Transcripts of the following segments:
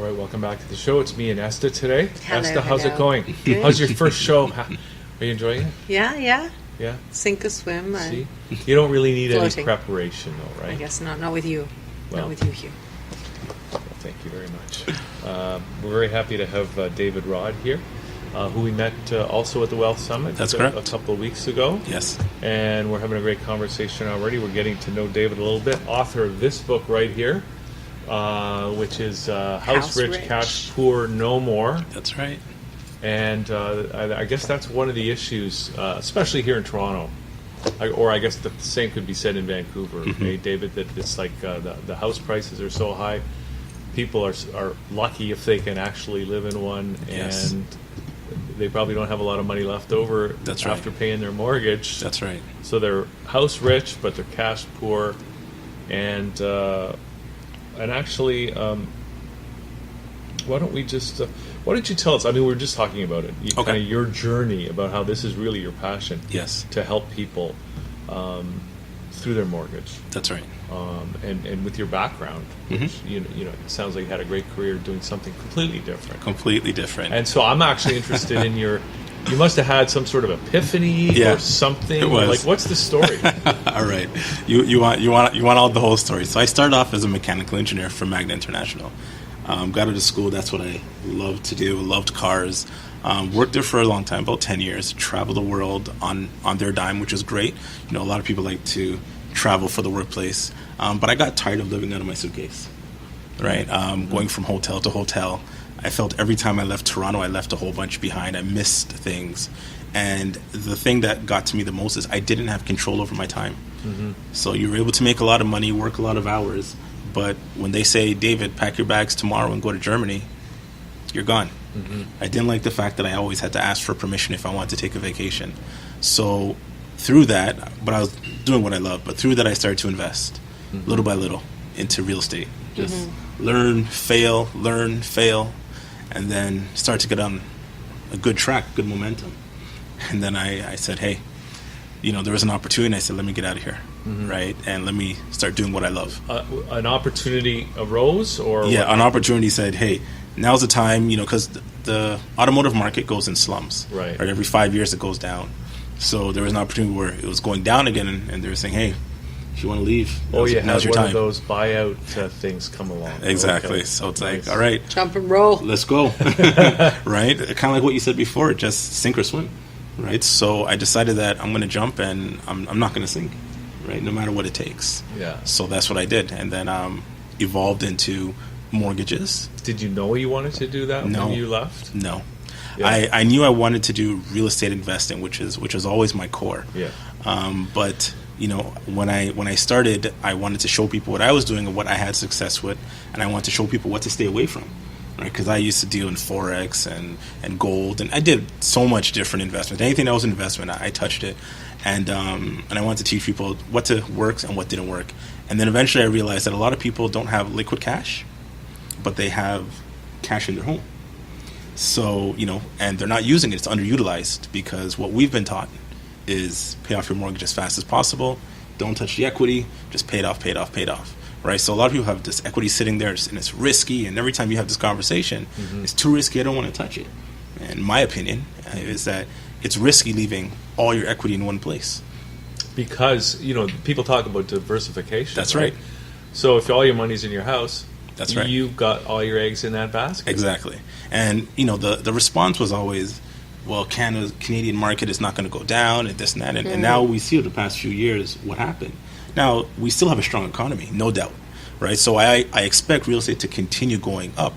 All right, welcome back to the show. It's me and Esther today. Hello, Esther, how's it hello. going? Good. How's your first show? Are you enjoying it? Yeah. Yeah? Sink or swim. See? You don't really need any Floating. preparation, though, right? I guess not. Not with you. Well. Not with you, Hugh. Well, thank you very much. We're very happy to have David Rhodd here, who we met also at the Wealth Summit. That's correct. A couple of weeks ago. Yes. And we're having a great conversation already. We're getting to know David a little bit. Author of this book right here, which is House Rich, Cash Poor, No More. That's right. And I guess that's one of the issues, especially here in Toronto. Or I guess the same could be said in Vancouver, eh, David, that it's like the house prices are so high. People are lucky if they can actually live in one, Yes. and they probably don't have a lot of money left over That's right. after paying their mortgage. That's right. So they're house rich, but they're cash poor. And actually, why don't you tell us? I mean, we were just talking about it. Okay. Kind of your journey about how this is really your passion. Yes. To help people through their mortgage. That's right. And with your background, which, you know, it sounds like you had a great career doing something completely different. Completely different. And so I'm actually interested in you must have had some sort of epiphany Yeah, or something. it was. Like, what's the story? All right. You want all the whole story. So I started off as a mechanical engineer for Magna International. Got out of school. That's what I loved to do. Loved cars. Worked there for a long time, about 10 years. Traveled the world on their dime, which is great. You know, a lot of people like to travel for the workplace. But I got tired of living out of my suitcase, right? Going from hotel to hotel. I felt every time I left Toronto, I left a whole bunch behind. I missed things. And the thing that got to me the most is I didn't have control over my time. So you were able to make a lot of money, work a lot of hours. But when they say, David, pack your bags tomorrow and go to Germany, you're gone. I didn't like the fact that I always had to ask for permission if I wanted to take a vacation. So through that, but I was doing what I love, but through that I started to invest little by little into real estate. Just learn, fail, and then start to get on a good track, good momentum. And then I said, hey, you know, there was an opportunity, and I said, let me get out of here, right? And let me start doing what I love. An opportunity arose, or Yeah, an opportunity said, hey, now's the time, you know, because the automotive market goes in slums. Right. Every 5 years it goes down. So there was an opportunity where it was going down again, and they were saying, hey, if you want to leave, now's had your one time. of those buyout things come along. Exactly. Okay. So it's Nice. like, all right, Jump and roll. let's go. Right? Kind of like what you said before, just sink or swim. Right? So I decided that I'm going to jump and I'm not going to sink. Right? No matter what it takes. Yeah. So that's what I did. And then evolved into mortgages. Did you know you wanted to do that No. when you left? No. Yeah. I knew I wanted to do real estate investing, which is always my core. Yeah. But you know, when I started, I wanted to show people what I was doing and what I had success with, and I wanted to show people what to stay away from, right? Because I used to deal in forex and gold, and I did so much different investment. Anything that was an investment, I touched it, and I wanted to teach people what works and what didn't work. And then eventually, I realized that a lot of people don't have liquid cash, but they have cash in their home. So, you know, and they're not using it. It's underutilized because what we've been taught is pay off your mortgage as fast as possible. Don't touch the equity. Just pay it off, right? So a lot of people have this equity sitting there, and it's risky. And every time you have this conversation, it's too risky. I don't want to touch it. And my opinion is that it's risky leaving all your equity in one place. Because, you know, people talk about diversification. That's right. So if all your money's in your house, That's right. You've got all your eggs in that basket. Exactly. And, you know, the response was always, well, Canadian market is not going to go down and this and that. And now we see over the past few years what happened. Now, we still have a strong economy, no doubt, right? So I expect real estate to continue going up.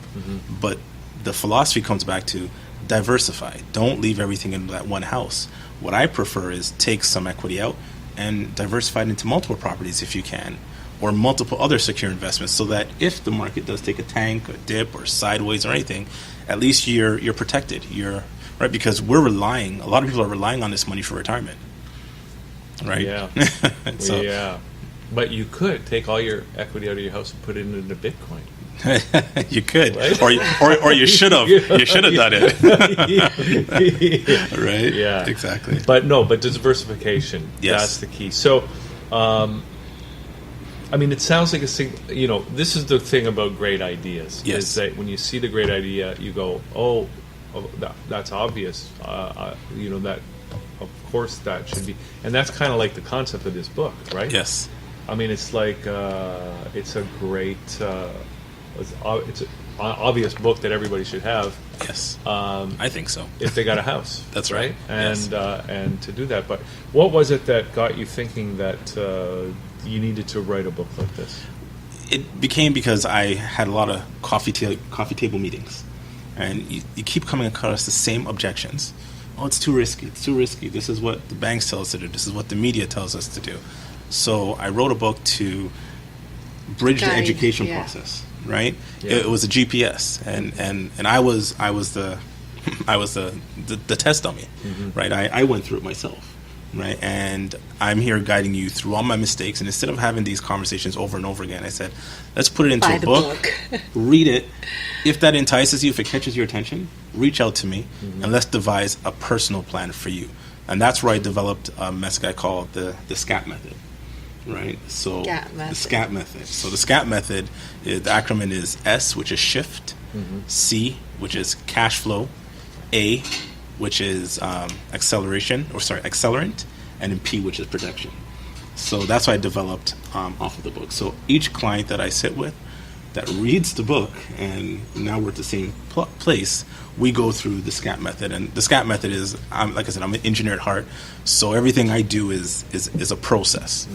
But the philosophy comes back to diversify. Don't leave everything in that one house. What I prefer is take some equity out and diversify it into multiple properties if you can, or multiple other secure investments, so that if the market does take a tank or dip or sideways or anything, at least you're protected. Right, because a lot of people are relying on this money for retirement. Right? Yeah. So, yeah. But you could take all your equity out of your house and put it into Bitcoin. you could, Right? or you should have. You should have done it. Right? Yeah. Exactly. But diversification. Yes. That's the key. So, I mean, it sounds like this is the thing about great ideas. Yes. Is that when you see the great idea, you go, that's obvious. That, of course, that should be. And that's kind of like the concept of this book, right? Yes. I mean, it's like, it's a great, it's an obvious book that everybody should have. Yes. I think so. If they got a house. That's right. right. And, and to do that. But what was it that got you thinking that you needed to write a book like this? It became because I had a lot of coffee table meetings, and you keep coming across the same objections. Oh, it's too risky. It's too risky. This is what the banks tell us to do. This is what the media tells us to do. So I wrote a book to bridge the education process. Right? Yeah. It was a GPS, and I was the the test dummy. Right? I went through it myself. Right, and I'm here guiding you through all my mistakes. And instead of having these conversations over and over again, I said, let's put it into a book. Read it. If that entices you, if it catches your attention, reach out to me, and let's devise a personal plan for you. And that's where I developed a method I call the SCAT method. Right, so the SCAT method. So the SCAT method, the acronym is S, which is shift, C, which is cash flow, A, which is accelerant, and then P, which is protection. So that's what I developed off of the book. So each client that I sit with that reads the book, and now we're at the same place, we go through the SCAT method. And the SCAT method is, like I said, I'm an engineer at heart, so everything I do is a process,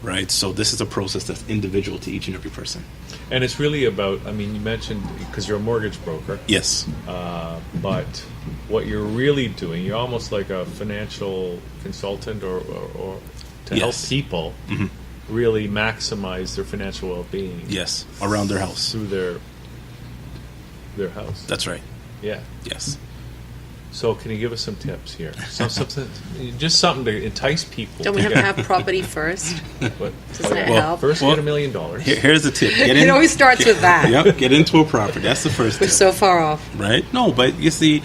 right? So this is a process that's individual to each and every person. And it's really about, I mean, you mentioned, because you're a mortgage broker. Yes. But what you're really doing, you're almost like a financial consultant or to help people really maximize their financial well-being. Yes, around their house. Through their house. That's right. Yeah. Yes. So can you give us some tips here? Just something to entice people. Don't we have to have property first? Doesn't that help? First, get $1 million. Here's the tip. It always starts with that. Yep, get into a property. That's the first We're tip. so far off. Right? No, but you see,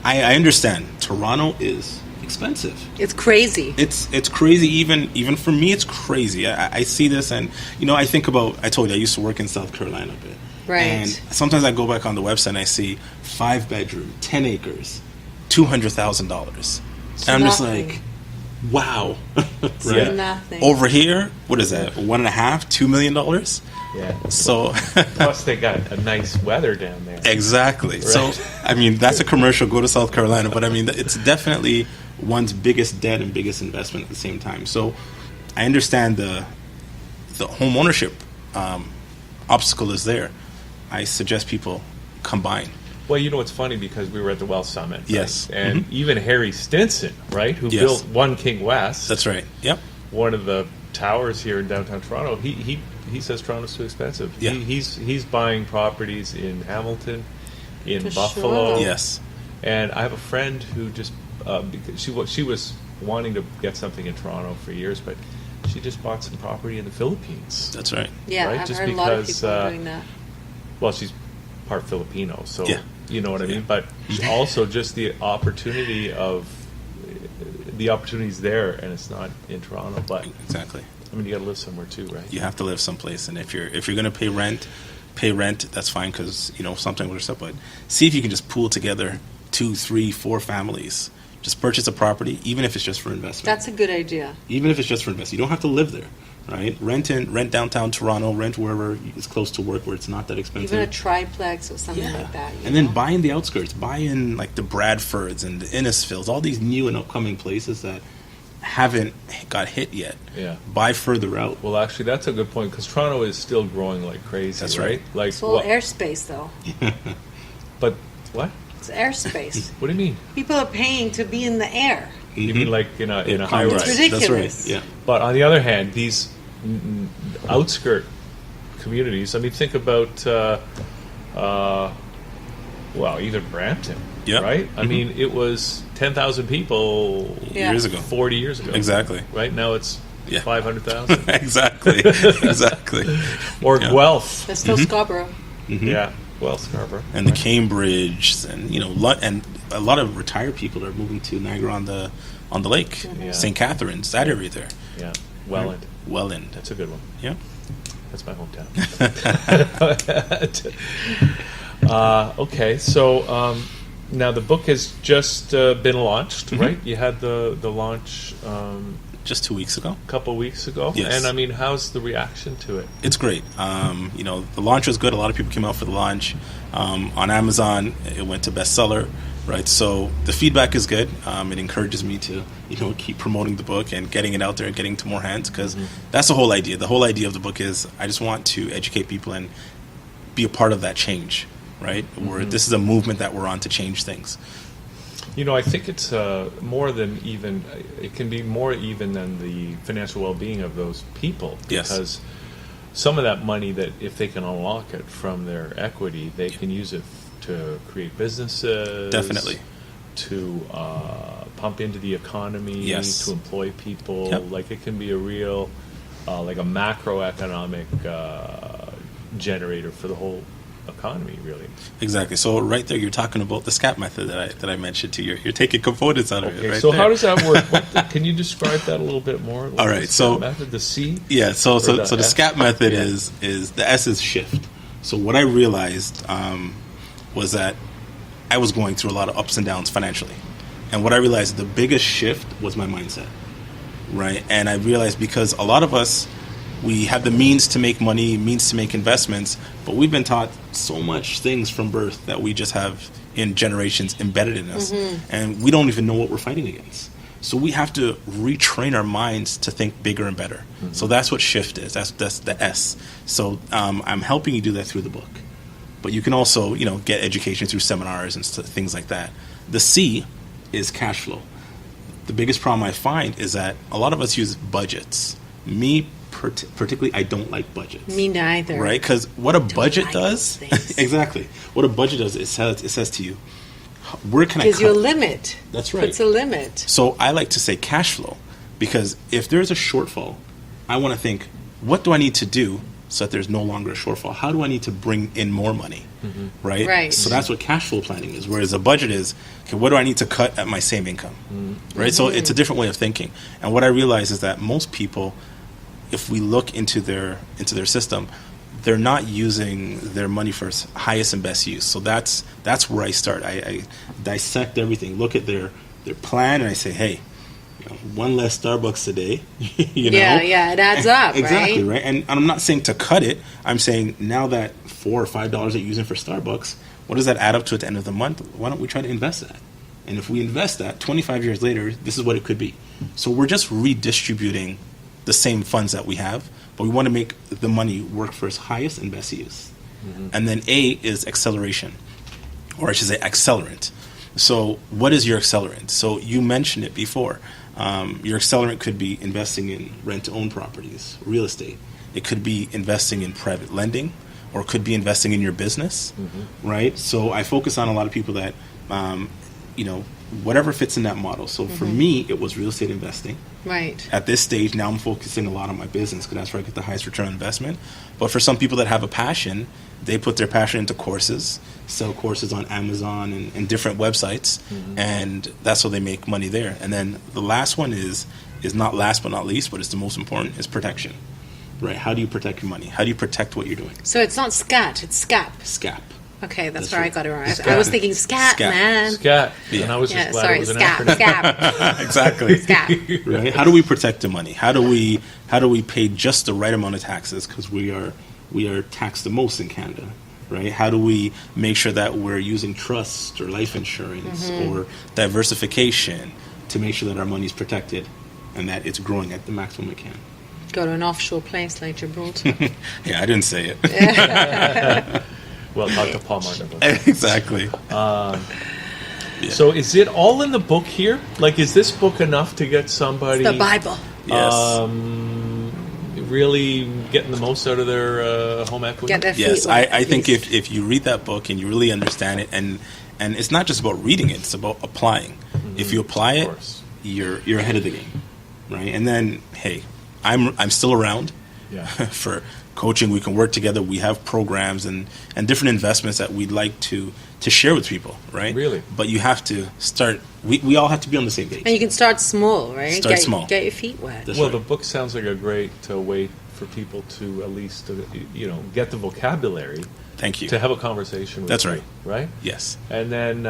I understand. Toronto is expensive. It's crazy. It's crazy. Even for me, it's crazy. I see this, and I think about. I told you I used to work in South Carolina a bit. Right. And sometimes I go back on the website and I see 5-bedroom, 10 acres, $200,000. And I'm just like, wow. Right? Nothing. Over here, what is that? $1.5, $2 million? Yeah. So plus they got a nice weather down there. Exactly. Right. So I mean, that's a commercial. Go to South Carolina, but I mean, it's definitely one's biggest debt and biggest investment at the same time. So I understand the home ownership obstacle is there. I suggest people combine. Well, it's funny because we were at the Wealth Summit. Right? Yes. And even Harry Stinson, right, who built One King West. That's right. Yep. One of the towers here in downtown Toronto. He says Toronto's too expensive. Yeah. He's buying properties in Hamilton, in For Buffalo. sure. Yes. And I have a friend who just because she was wanting to get something in Toronto for years, but she just bought some property in the Philippines. That's right. Yeah, right? I've Just heard a lot of people doing that. Well, she's part Filipino, so you know what I mean. Yeah. But also just the opportunities there, and it's not in Toronto. But Exactly. I mean, you got to live somewhere too, right? You have to live someplace, and if you're going to pay rent. That's fine because something with stuff. But see if you can just pool together 2, 3, 4 families. Just purchase a property, even if it's just for investment. That's a good idea. Even if it's just for investment, you don't have to live there, right? Rent downtown Toronto, rent wherever is close to work where it's not that expensive. Even a triplex or something like that. And then buy in the outskirts, buy in like the Bradfords and the Innisfils, all these new and upcoming places that haven't got hit yet. Yeah. Buy further out. Well, actually, that's a good point because Toronto is still growing like crazy. That's right. Like, it's all airspace, though. But what? It's airspace. What do you mean? People are paying to be in the air. You mean like in a high rise? It's ridiculous. That's right. Yeah. But on the other hand, these outskirt communities. I mean, think about either Brampton, right? I mean, it was 10,000 people years ago, 40 years ago. Exactly. Right now, it's 500,000. Exactly. Or Guelph. That's still Scarborough. Yeah. Well, Scarborough. And the Cambridge, and and a lot of retired people are moving to Niagara on the Lake, St. Catharines, that area there. Yeah, Welland. That's a good one. Yeah. That's my hometown. Okay, so now the book has just been launched, right? You had the launch just 2 weeks ago. a couple weeks ago. Yes. And I mean, how's the reaction to it? It's great. The launch was good. A lot of people came out for the launch. On Amazon, it went to bestseller, right? So the feedback is good. It encourages me to, keep promoting the book and getting it out there and getting to more hands, because that's the whole idea. The whole idea of the book is I just want to educate people and be a part of that change, right? Where this is a movement that we're on to change things. I think it's more than even, it can be more even than the financial well-being of those people. Yes. Because some of that money, that if they can unlock it from their equity, they can use it to create businesses. Definitely. To pump into the economy, Yes. to employ people. Yep. Like it can be a real, like a macroeconomic generator for the whole economy, really. Exactly. So right there, you're talking about the SCAP method that I mentioned to you. You're taking components out of it. Right so there. how does that work? Can you describe that a little bit more? All right. So method, the C. Yeah. So the F? SCAP method is the S is shift. So what I realized was that I was going through a lot of ups and downs financially, and what I realized, the biggest shift was my mindset, right? And I realized, because a lot of us, we have the means to make money, means to make investments, but we've been taught so much things from birth that we just have in generations embedded in us, and we don't even know what we're fighting against. So we have to retrain our minds to think bigger and better. So that's what shift is. That's the S. So I'm helping you do that through the book, but you can also get education through seminars and things like that. The C is cash flow. The biggest problem I find is that a lot of us use budgets. Me particularly, I don't like budgets. Me neither. Right? Because what a budget like does, those things. exactly. What a budget does, it says to you, where can I Gives cut? you a limit. That's right. Puts a limit. So I like to say cash flow, because if there's a shortfall, I want to think, what do I need to do so that there's no longer a shortfall? How do I need to bring in more money? Right? Right. So that's what cash flow planning is. Whereas a budget is, okay, what do I need to cut at my same income? Right? So it's a different way of thinking. And what I realize is that most people, if we look into their system, they're not using their money for highest and best use. So that's where I start. I dissect everything, look at their plan, and I say, hey, one less Starbucks today. Yeah, it adds up, exactly, right? right? And I'm not saying to cut it. I'm saying now that $4 or $5 that you're using for Starbucks, what does that add up to at the end of the month? Why don't we try to invest that? And if we invest that, 25 years later, this is what it could be. So we're just redistributing the same funds that we have, but we want to make the money work for its highest and best use. And then A is acceleration, or I should say accelerant. So what is your accelerant? So you mentioned it before. Your accelerant could be investing in rent-to-own properties, real estate. It could be investing in private lending, or it could be investing in your business, right? So I focus on a lot of people that, whatever fits in that model. So for me, it was real estate investing. Right. At this stage, now I'm focusing a lot on my business because that's where I get the highest return on investment. But for some people that have a passion, they put their passion into courses, sell courses on Amazon and different websites, and that's how they make money there. And then the last one is not last but not least, but it's the most important, is protection. Right? How do you protect your money? How do you protect what you're doing? So it's not scat, it's scap. SCAP. Okay, that's That's where right. I got it wrong. Scat. I was thinking scat, Scat. man. Scat. Yeah. And I was just Yeah, glad sorry, it was an scap, acronym. scap, Exactly. scap. Right? How do we protect the money? How do we pay just the right amount of taxes, because we are taxed the most in Canada, right? How do we make sure that we're using trust or life insurance or diversification to make sure that our money is protected and that it's growing at the maximum it can? Go to an offshore place like Gibraltar. Yeah, I didn't say it. Well, talk to Paul Martin about that. Exactly. So is it all in the book here? Like, is this book enough to get somebody The Bible. Yes. really getting the most out of their home equity? Get their feet Yes, wet. I think if you read that book and you really understand it, and it's not just about reading it, it's about applying. If you apply Of it, course. you're ahead of the game, right? And then, hey, I'm still around Yeah. for coaching. We can work together. We have programs and different investments that we'd like to share with people, right? Really? But you have to start, we all have to be on the same page. And you can start small, right? Start small. Get your feet wet. That's Well, right. the book sounds like a great way for people to at least, get the vocabulary Thank you. to have a conversation with That's you, right. right? Yes. And then,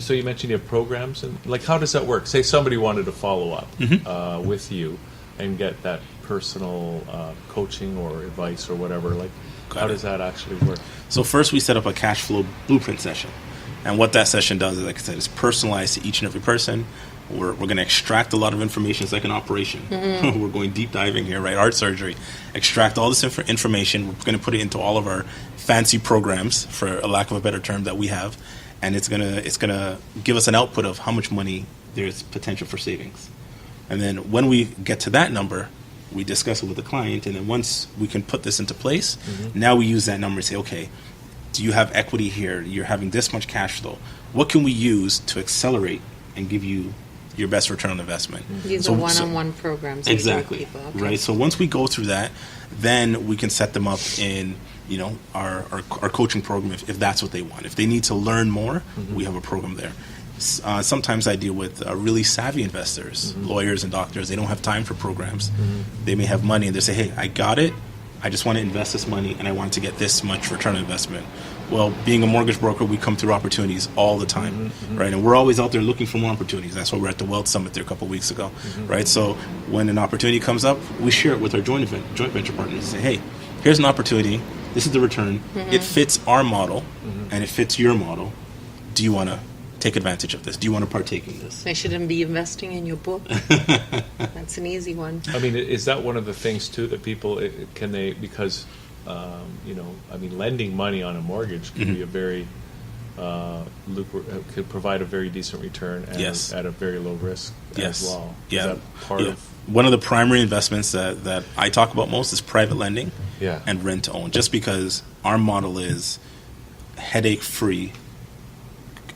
so you mentioned you have programs, and like, how does that work? Say somebody wanted to follow up with you and get that personal coaching or advice or whatever. Like, how does that actually work? So first we set up a cash flow blueprint session. And what that session does is, like I said, it's personalized to each and every person. We're going to extract a lot of information. It's like an operation. We're going deep diving here, right? Heart surgery. Extract all this information. We're going to put it into all of our fancy programs, for a lack of a better term, that we have. And it's gonna give us an output of how much money there's potential for savings. And then when we get to that number, we discuss it with the client. And then once we can put this into place, now we use that number to say, okay, do you have equity here? You're having this much cash flow. What can we use to accelerate and give you your best return on investment? These are one-on-one programs. Exactly. With people. Okay. Right. So once we go through that, then we can set them up in our coaching program if that's what they want. If they need to learn more, we have a program there. Sometimes I deal with really savvy investors, lawyers and doctors. They don't have time for programs. They may have money and they say, hey, I got it. I just want to invest this money and I want to get this much return on investment. Well, being a mortgage broker, we come through opportunities all the time, right? And we're always out there looking for more opportunities. That's why we're at the Wealth Summit there a couple of weeks ago, right? So when an opportunity comes up, we share it with our joint venture partners and say, hey, here's an opportunity. This is the return. It fits our model and it fits your model. Do you want to take advantage of this? Do you want to partake in this? I shouldn't be investing in your book. That's an easy one. I mean, is that one of the things too that people because lending money on a mortgage can be a very could provide a very decent return and at a very low risk as well. Yeah. Is that part of one of the primary investments that I talk about most is private lending and rent to own, just because our model is headache-free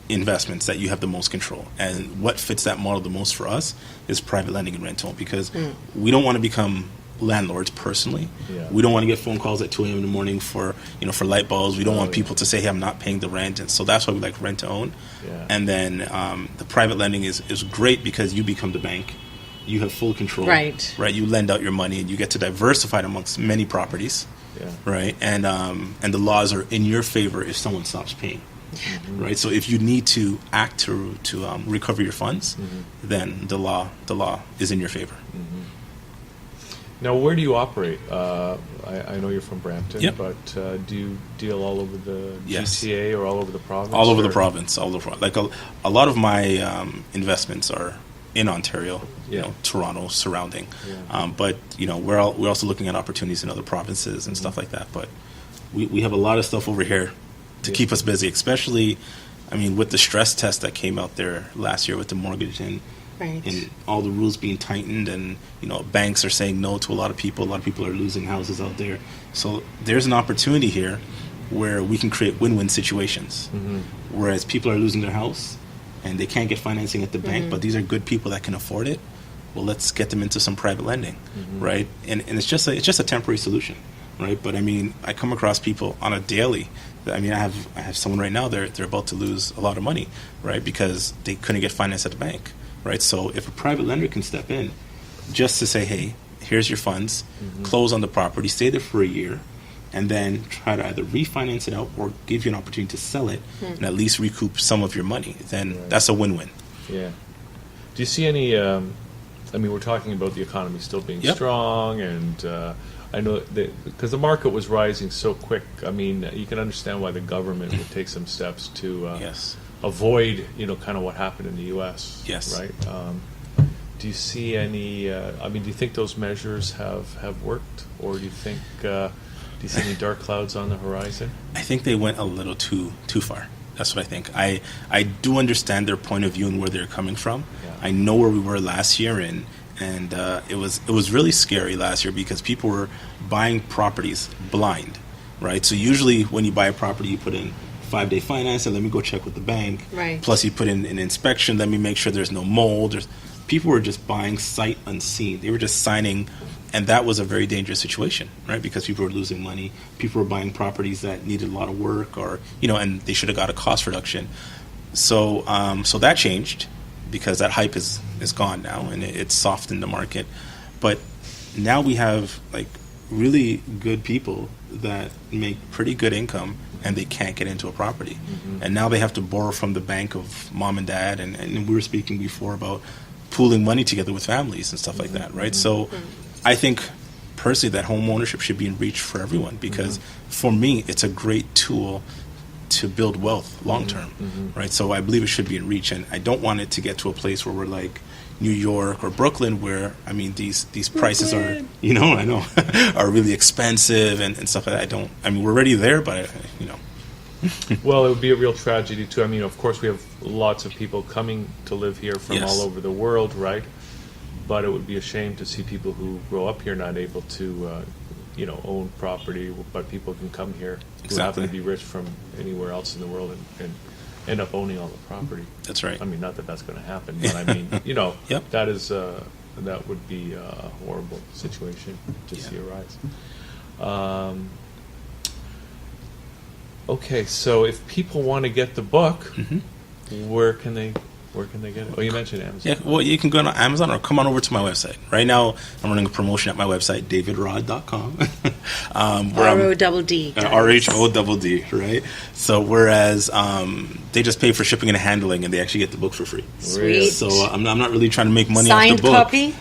investments that you have the most control. And what fits that model the most for us is private lending and rent to own, because we don't want to become landlords personally. We don't want to get phone calls at 2 a.m. in the morning for light bulbs. We don't want people to say, hey, I'm not paying the rent. And so that's why we like rent to own. And then the private lending is great because you become the bank. You have full control. Right. You lend out your money and you get to diversify it amongst many properties. Right. And the laws are in your favor if someone stops paying. Right. So if you need to act to recover your funds, then the law is in your favor. Now, where do you operate? I know you're from Brampton, but do you deal all over the GTA or all over the province? All over the province. Like a lot of my investments are in Ontario, Toronto, surrounding. But we're also looking at opportunities in other provinces and stuff like that. But we have a lot of stuff over here to keep us busy, especially, with the stress test that came out there last year with the mortgage and all the rules being tightened, and banks are saying no to a lot of people. A lot of people are losing houses out there. So there's an opportunity here where we can create win-win situations. Whereas people are losing their house and they can't get financing at the bank, but these are good people that can afford it. Well, let's get them into some private lending, right? And it's just a temporary solution, right? But I come across people on a daily. I have someone right now. They're about to lose a lot of money, right? Because they couldn't get finance at the bank. Right, so if a private lender can step in just to say, hey, here's your funds, close on the property, stay there for a year, and then try to either refinance it out or give you an opportunity to sell it and at least recoup some of your money, then that's a win-win. Yeah. Do you see any, we're talking about the economy still being strong, and I know that because the market was rising so quick, you can understand why the government would take some steps to avoid, kind of what happened in the U.S. Right? Do you see any? Do you think those measures have worked, or do you think? Do you see any dark clouds on the horizon? I think they went a little too far. That's what I think. I do understand their point of view and where they're coming from. I know where we were last year, and it was really scary last year because people were buying properties blind, right? So usually when you buy a property, you put in 5-day finance, and let me go check with the bank. Right. Plus, you put in an inspection. Let me make sure there's no mold. people were just buying sight unseen. They were just signing, and that was a very dangerous situation, right? Because people were losing money. People were buying properties that needed a lot of work, or and they should have got a cost reduction. So so that changed because that hype is gone now, and it's softened the market. But now we have like really good people that make pretty good income, and they can't get into a property. And now they have to borrow from the bank of mom and dad, and we were speaking before about pooling money together with families and stuff like that, right? So I think personally that home ownership should be in reach for everyone, because for me it's a great tool to build wealth long term, right? So I believe it should be in reach, and I don't want it to get to a place where we're like New York or Brooklyn, where these prices are, I know, are really expensive and stuff like that. We're already there, but Well, it would be a real tragedy too. Of course, we have lots of people coming to live here from all over the world, right? But it would be a shame to see people who grow up here not able to, own property, but people can come here who happen to be rich from anywhere else in the world and end up owning all the property. That's right. Not that that's going to happen, but Yep. that would be a horrible situation to see arise. Okay, so if people want to get the book, where can they get it? Oh, you mentioned Amazon. Yeah, well, you can go to Amazon or come on over to my website. Right now, I'm running a promotion at my website, davidrhodd.com. R-O-D-D. R-H-O-D-D, right? So whereas they just pay for shipping and handling, and they actually get the book for free. Sweet. So I'm not really trying to make money off Signed the book. copy?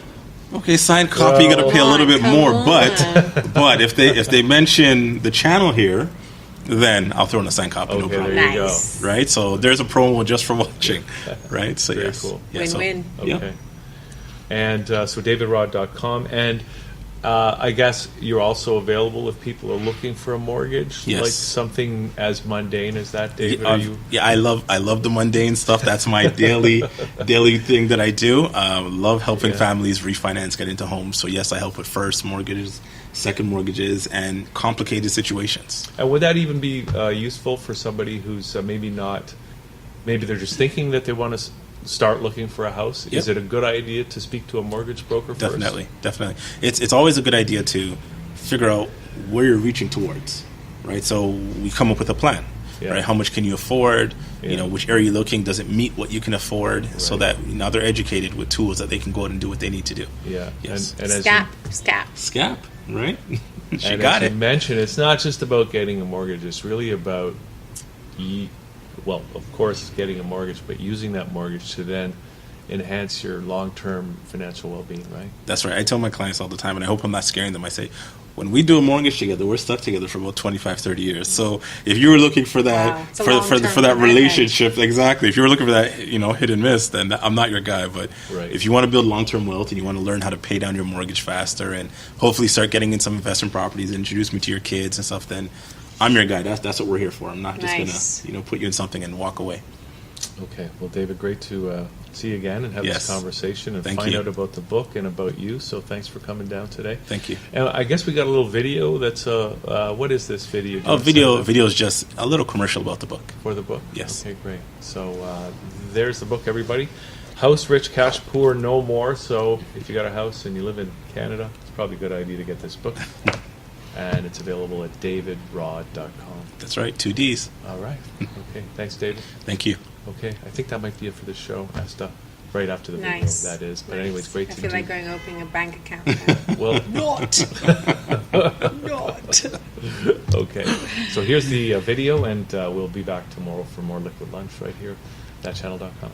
Okay, signed copy, you got to pay a little bit more. But if they mention the channel here, then I'll throw in a signed copy, no problem. There you Nice. go. Right? So there's a promo just for watching, right? So Very yes. cool. Yeah, so- Win-win. Okay. Yeah. And so davidrhodd.com. And I guess you're also available if people are looking for a mortgage, Yes. like something as mundane as that, David. Are you? Yeah, I love the mundane stuff. That's my daily thing that I do. Love helping families refinance, get into homes. So yes, I help with first mortgages, second mortgages, and complicated situations. And would that even be useful for somebody who's maybe they're just thinking that they want to start looking for a house? Yep. Is it a good idea to speak to a mortgage broker first? Definitely. It's always a good idea to figure out where you're reaching towards, right? So we come up with a plan, right? How much can you afford? Which area you're looking, does it meet what you can afford? Right. So that now they're educated with tools that they can go out and do what they need to do. Yeah. Yes. And as SCAP, right? She and got as it. you mentioned, it's not just about getting a mortgage. It's really about, of course, getting a mortgage, but using that mortgage to then enhance your long-term financial well-being, right? That's right. I tell my clients all the time, and I hope I'm not scaring them. I say, when we do a mortgage together, we're stuck together for about 25, 30 years. So if you were looking for that, for that relationship, exactly. If you were looking for that, hit and miss, then I'm not your guy. But if you want to build long-term wealth and you want to learn how to pay down your mortgage faster and hopefully start getting in some investment properties and introduce me to your kids and stuff, then I'm your guy. That's what we're here for. I'm not just going to, put you in something and walk away. Okay. Well, David, great to see you again and have this conversation and Thank find you. out about the book and about you. So thanks for coming down today. Thank you. And I guess we got a little video that's, what is this video? Video is just a little commercial about the book. For the book? Yes. Okay, great. So there's the book, everybody. House Rich, Cash Poor, No More. So if you got a house and you live in Canada, it's probably a good idea to get this book. And it's available at davidrhodd.com. That's right, 2 Ds. All right. Okay. Thanks, David. Thank you. Okay. I think that might be it for the show. Right after the video, Nice. that is. But anyway, it's great I to feel do. like going opening a bank account now. Well, Not. okay. So here's the video, and we'll be back tomorrow for more Liquid Lunch right here, thatchannel.com.